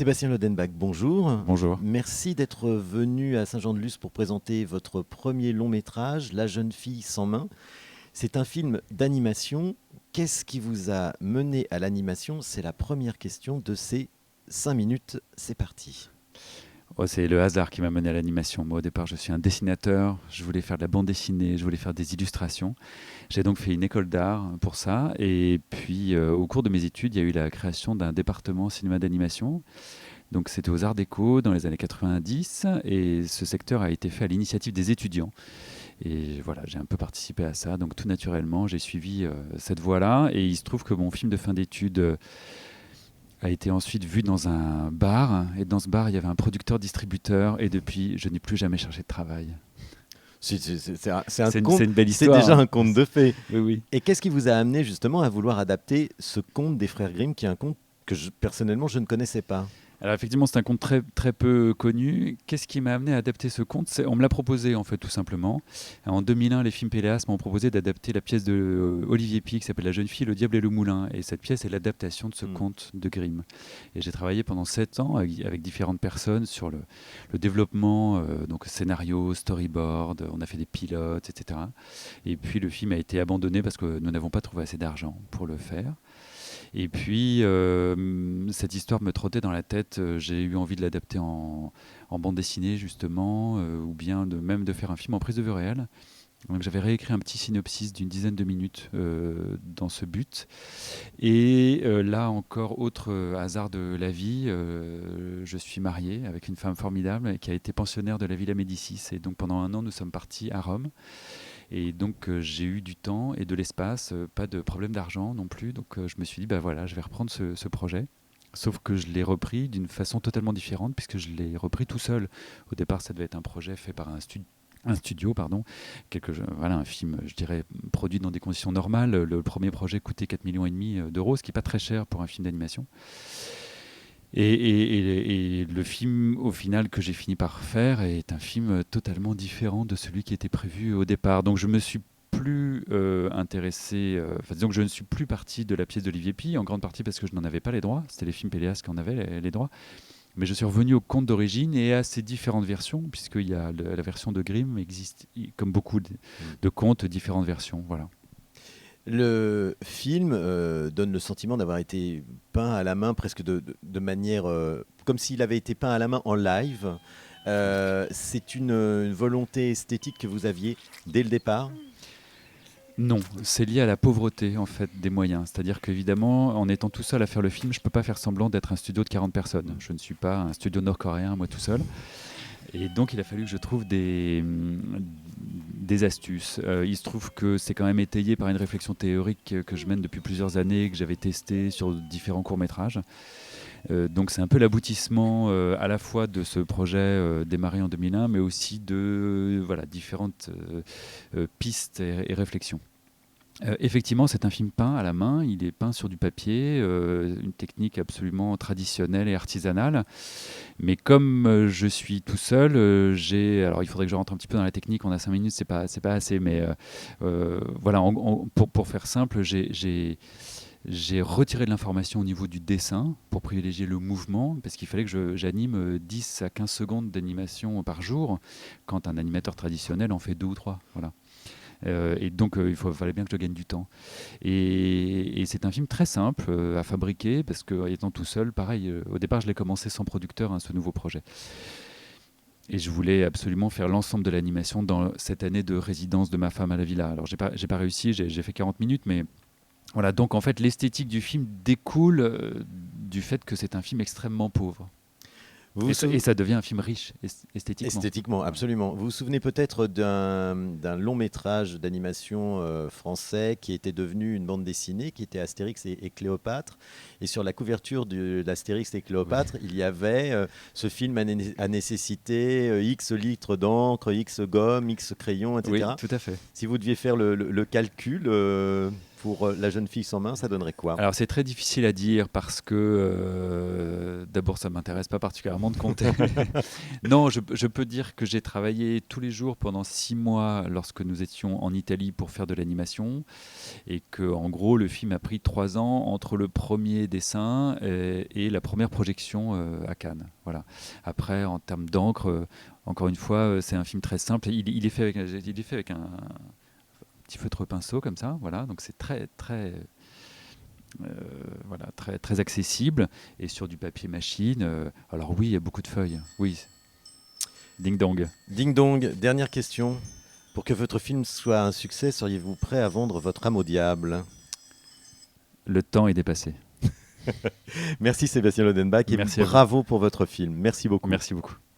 Sébastien Lodenbach, bonjour. Bonjour. Merci d'être venu à Saint-Jean-de-Luz pour présenter votre premier long métrage, La jeune fille sans main. C'est un film d'animation. Qu'est-ce qui vous a mené à l'animation? C'est la première question de ces 5 minutes. C'est parti. Oh, c'est le hasard qui m'a mené à l'animation. Moi, au départ, je suis un dessinateur. Je voulais faire de la bande dessinée, je voulais faire des illustrations. J'ai donc fait une école d'art pour ça. Et puis, au cours de mes études, il y a eu la création d'un département cinéma d'animation. Donc, c'était aux Arts Déco dans les années 90. Et ce secteur a été fait à l'initiative des étudiants. Et voilà, j'ai un peu participé à ça. Donc, tout naturellement, j'ai suivi cette voie-là. Et il se trouve que mon film de fin d'études a été ensuite vu dans un bar. Et dans ce bar, il y avait un producteur-distributeur. Et depuis, je n'ai plus jamais cherché de travail. C'est C'est une belle c'est histoire. déjà un conte de fées. Oui, oui. Et qu'est-ce qui vous a amené justement à vouloir adapter ce conte des frères Grimm, qui est un conte que personnellement je ne connaissais pas? Alors effectivement, c'est un conte très, très peu connu. Qu'est-ce qui m'a amené à adapter ce conte? On me l'a proposé en fait, tout simplement. En 2001, les films Péléas m'ont proposé d'adapter la pièce de Olivier Py qui s'appelle La jeune fille, le diable et le moulin. Et cette pièce est l'adaptation de ce conte de Grimm. Et j'ai travaillé pendant 7 ans avec différentes personnes sur le développement, donc scénario, storyboard, on a fait des pilotes, etc. Et puis le film a été abandonné parce que nous n'avons pas trouvé assez d'argent pour le faire. Et puis, cette histoire me trottait dans la tête. J'ai eu envie de l'adapter en bande dessinée, justement, ou bien même de faire un film en prise de vue réelle. Donc, j'avais réécrit un petit synopsis d'une dizaine de minutes dans ce but. Et là encore, autre hasard de la vie, je suis marié avec une femme formidable qui a été pensionnaire de la Villa Médicis. Et donc, pendant 1 an, nous sommes partis à Rome. Et donc j'ai eu du temps et de l'espace, pas de problème d'argent non plus. Donc je me suis dit, bah voilà, je vais reprendre ce projet. Sauf que je l'ai repris d'une façon totalement différente, puisque je l'ai repris tout seul. Au départ, ça devait être un projet fait par un studio, pardon, voilà, un film, je dirais, produit dans des conditions normales. Le premier projet coûtait 4,5 millions d'euros, ce qui n'est pas très cher pour un film d'animation. Et le film, au final, que j'ai fini par faire est un film totalement différent de celui qui était prévu au départ. Donc je me suis plus intéressé, disons que je ne suis plus parti de la pièce d'Olivier Py, en grande partie parce que je n'en avais pas les droits. C'était les films Péléas qui en avaient les droits. Mais je suis revenu au conte d'origine et à ses différentes versions, puisqu'il y a la version de Grimm, existe, comme beaucoup de contes, différentes versions. Voilà. Le film donne le sentiment d'avoir été peint à la main presque de manière comme s'il avait été peint à la main en live. C'est une volonté esthétique que vous aviez dès le départ? Non, c'est lié à la pauvreté en fait des moyens. C'est-à-dire qu'évidemment, en étant tout seul à faire le film, je ne peux pas faire semblant d'être un studio de 40 personnes. Je ne suis pas un studio nord-coréen, moi tout seul. Et donc, il a fallu que je trouve des astuces. Il se trouve que c'est quand même étayé par une réflexion théorique que je mène depuis plusieurs années, que j'avais testé sur différents courts-métrages. Donc c'est un peu l'aboutissement à la fois de ce projet démarré en 2001, mais aussi de différentes pistes et réflexions. Effectivement, c'est un film peint à la main, il est peint sur du papier, une technique absolument traditionnelle et artisanale. Mais comme je suis tout seul, alors il faudrait que je rentre un petit peu dans la technique, on a 5 minutes, c'est pas assez, mais voilà, pour faire simple, j'ai retiré de l'information au niveau du dessin pour privilégier le mouvement, parce qu'il fallait que j'anime 10 à 15 secondes d'animation par jour, quand un animateur traditionnel en fait 2 ou 3. Voilà. Et donc, il fallait bien que je gagne du temps. Et c'est un film très simple à fabriquer, parce que étant tout seul, pareil, au départ, je l'ai commencé sans producteur, ce nouveau projet. Et je voulais absolument faire l'ensemble de l'animation dans cette année de résidence de ma femme à la villa. Alors, j'ai pas réussi, j'ai fait 40 minutes, mais voilà. Donc, en fait, l'esthétique du film découle du fait que c'est un film extrêmement pauvre. Et ça devient un film riche esthétiquement. Esthétiquement, absolument. Vous vous souvenez peut-être d'un long métrage d'animation français qui était devenu une bande dessinée, qui était Astérix et Cléopâtre. Et sur la couverture d'Astérix et Cléopâtre, il y avait ce film à nécessité X litres d'encre, X gomme, X crayon, etc. Oui, tout à fait. Si vous deviez faire le calcul, Pour La jeune fille sans main, ça donnerait quoi? Alors c'est très difficile à dire parce que d'abord ça m'intéresse pas particulièrement de compter. Non, je peux dire que j'ai travaillé tous les jours pendant 6 mois lorsque nous étions en Italie pour faire de l'animation et que en gros le film a pris 3 ans entre le premier dessin et la première projection à Cannes. Voilà. Après en termes d'encre, encore une fois, c'est un film très simple. Il est fait avec un petit feutre pinceau comme ça. Voilà. Donc c'est voilà, très accessible et sur du papier machine. Alors oui, il y a beaucoup de feuilles. Oui, ding dong. Ding dong, dernière question. Pour que votre film soit un succès, seriez-vous prêt à vendre votre âme au diable? Le temps est dépassé. Merci Sébastien Lodenbach et Merci à vous. bravo pour votre film. Merci beaucoup. Merci beaucoup.